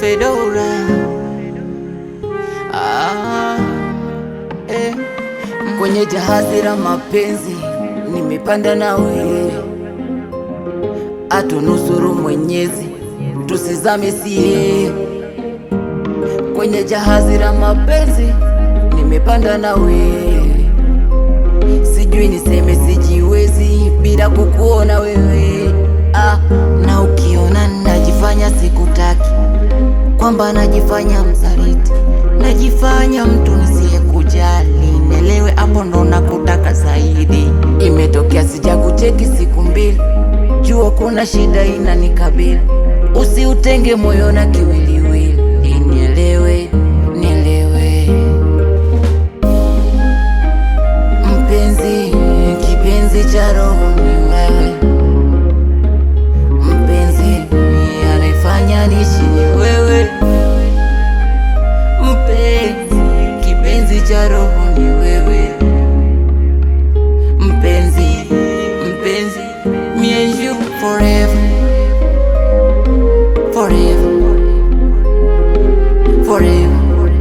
Fedora. Kwenye jahazi la mapenzi nimepanda na wewe, atunusuru Mwenyezi tusizame sie. Kwenye jahazi la mapenzi nimepanda na wewe, sijui niseme sijiwezi bila kukuona wewe. Na ukiona najifanya sikutaki, kwamba najifanya msaliti, najifanya mtu nisiyekujali, nielewe hapo ndo nakutaka zaidi. Imetokea sija kucheki siku mbili, jua kuna shida inanikabili, usiutenge moyo na kiwiliwili, nielewe, nielewe. Mpenzi, kipenzi cha roho ni wewe, mpenzi anayefanya niishi ni wewe, mpenzi, kipenzi cha roho ni wewe, mpenzi, mpenzi, me and you forever, forever, forever,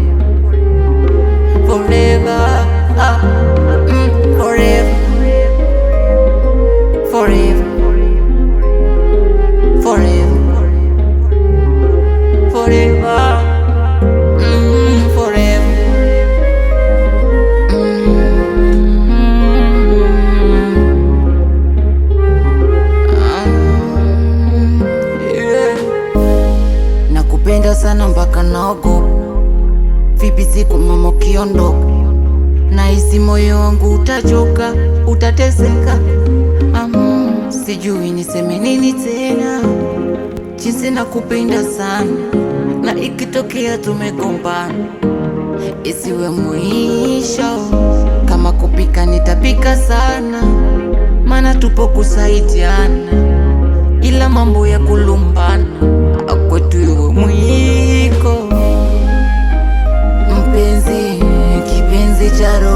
forever, forever, forever, forever, forever, forever. Yeah. Nakupenda sana mpaka naogopa, vipi siku mama ukiondoka, nahisi moyo wangu utachoka, utateseka. Sijui niseme nini tena, jinsi nakupenda sana, na ikitokea tumegombana isiwe mwisho. Kama kupika nitapika sana, maana tupo kusaidiana, ila mambo ya kulumbana kwetu iwe mwiko. Mpenzi, kipenzi cha roho